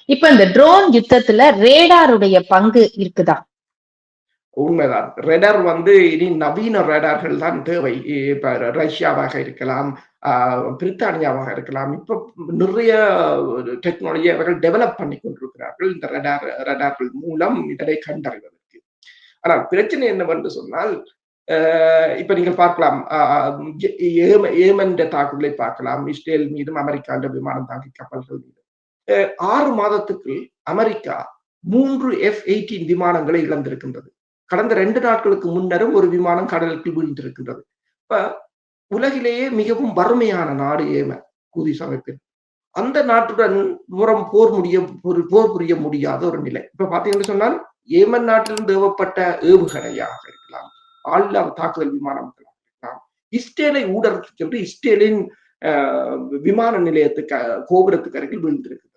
இப்ப இந்த ட்ரோன் யுத்தத்துல ரேடாருடைய பங்கு இருக்குதா? உண்மைதான். ரேடார் இனி நவீன ரேடார்கள் தான் தேவை. இப்ப ரஷ்யாவாக இருக்கலாம், பிரித்தானியாவாக இருக்கலாம். இப்ப நிறைய டெக்னாலஜி அவர்கள் டெவலப் பண்ணி கொண்டிருக்கிறார்கள் இந்த ரேடார்கள் மூலம் இதனை கண்டறிவதற்கு. ஆனால் பிரச்சனை என்னவென்று சொன்னால், இப்ப நீங்கள் பார்க்கலாம், ஏமன் தாக்குதலை பார்க்கலாம், இஸ்ரேல் மீதும் அமெரிக்கா விமானம் தாங்கி கப்பல்கள் மீது 6 மாதத்துக்குள் அமெரிக்கா 3 F-18 விமானங்களை இழந்திருக்கின்றது. கடந்த 2 நாட்களுக்கு முன்னரும் ஒரு விமானம் கடலுக்குள் வீழ்ந்திருக்கின்றது. இப்ப உலகிலேயே மிகவும் வறுமையான நாடு ஏமன் ஹூதிஸ் அமைப்பில். அந்த நாட்டுடன் போர் புரிய முடியாத ஒரு நிலை. இப்ப பாத்தீங்கன்னு சொன்னால், ஏமன் நாட்டிலிருந்து ஏவப்பட்ட ஏவுகணையாக இருக்கலாம், ஆளில்லா தாக்குதல் விமானமாக இருக்கலாம், இஸ்ரேலை ஊடறுத்து சென்று இஸ்ரேலின் விமான நிலையத்துக்கு கோபுரத்துக்கு அருகில் வீழ்ந்திருக்கிறது.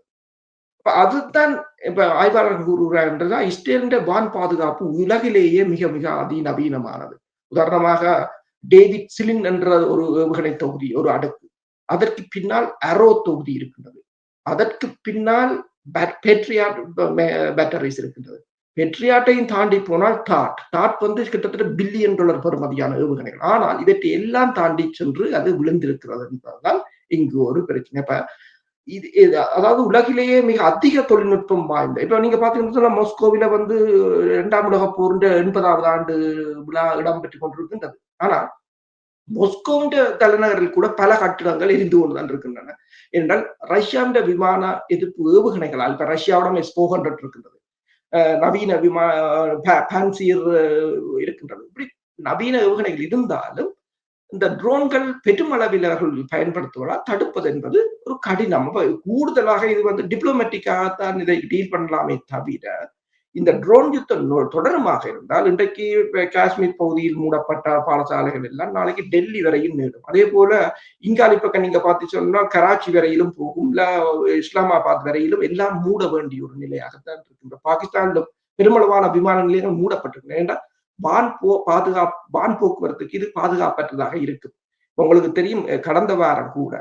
அதுதான் இப்ப ஆய்வாளர்கள் கூறுகிறார், இஸ்ரேலின் வான் பாதுகாப்பு உலகிலேயே மிக மிக அதிநவீனமானது. உதாரணமாக டேவிட் சிலின் என்ற ஒரு ஏவுகணை தொகுதி, ஒரு அடுக்கு, அதற்கு பின்னால் அரோ தொகுதி இருக்கின்றது, அதற்கு பின்னால் பேட்ரியாட் பேட்டரிஸ் இருக்கின்றது. பெட்ரியாட்டையும் தாண்டி போனால் டாட் கிட்டத்தட்ட $1 பில்லியன் பெறுமதியான ஏவுகணைகள். ஆனால் இதற்கு எல்லாம் தாண்டி சென்று அது விழுந்திருக்கிறது என்பதுதான் இங்கு ஒரு பிரச்சனை. இப்ப அதாவது உலகிலேயே மிக அதிக தொழில்நுட்பம் வாய்ந்த, இப்ப நீங்க பாத்தீங்கன்னா மாஸ்கோவில 2ஆம் உலக போரின் 80வது ஆண்டு விழா இடம்பெற்றுக் கொண்டிருக்கின்றது. ஆனா மொஸ்கோவின் தலைநகரில் கூட பல கட்டிடங்கள் எரிந்து கொண்டுதான் இருக்கின்றன. என்றால் ரஷ்யாவின் விமான எதிர்ப்பு ஏவுகணைகளால், இப்ப ரஷ்யாவிடம் S-400 இருக்கின்றது, நவீன பான்சியர் இருக்கின்றது. இப்படி நவீன ஏவுகணைகள் இருந்தாலும் இந்த ட்ரோன்கள் பெருமளவில் அவர்கள் பயன்படுத்துவதால் தடுப்பது என்பது ஒரு கடினம். கூடுதலாக இது டிப்ளமேட்டிக்காகத்தான் இதை டீல் பண்ணலாமே தவிர, இந்த ட்ரோன் யுத்தம் தொடருமாக இருந்தால், இன்றைக்கு காஷ்மீர் பகுதியில் மூடப்பட்ட பாடசாலைகள் எல்லாம் நாளைக்கு டெல்லி வரையும் நீடும். அதே போல இங்காலி பக்கம் நீங்க பார்த்து சொன்னா கராச்சி வரையிலும் போகும், இல்ல இஸ்லாமாபாத் வரையிலும் எல்லாம் மூட வேண்டிய ஒரு நிலையாகத்தான் இருக்கு. பாகிஸ்தான்ல பெருமளவான விமான நிலையங்கள் மூடப்பட்டிருக்கு. ஏன்னா வான் போக்குவரத்துக்கு இது பாதுகாப்பற்றதாக இருக்கு. உங்களுக்கு தெரியும், கடந்த வாரம் கூட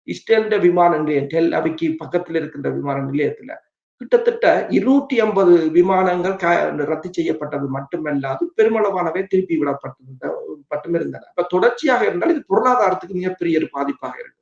இஸ்ரேல் விமான நிலையம் டெல் அவிக்கு பக்கத்தில் இருக்கின்ற விமான நிலையத்துல கிட்டத்தட்ட 250 விமானங்கள் ரத்து செய்யப்பட்டது மட்டுமல்லாது பெருமளவானவை திருப்பி விடப்பட்டிருந்தன. அப்ப தொடர்ச்சியாக இருந்தால் இது பொருளாதாரத்துக்கு மிகப்பெரிய ஒரு பாதிப்பாக இருக்கு.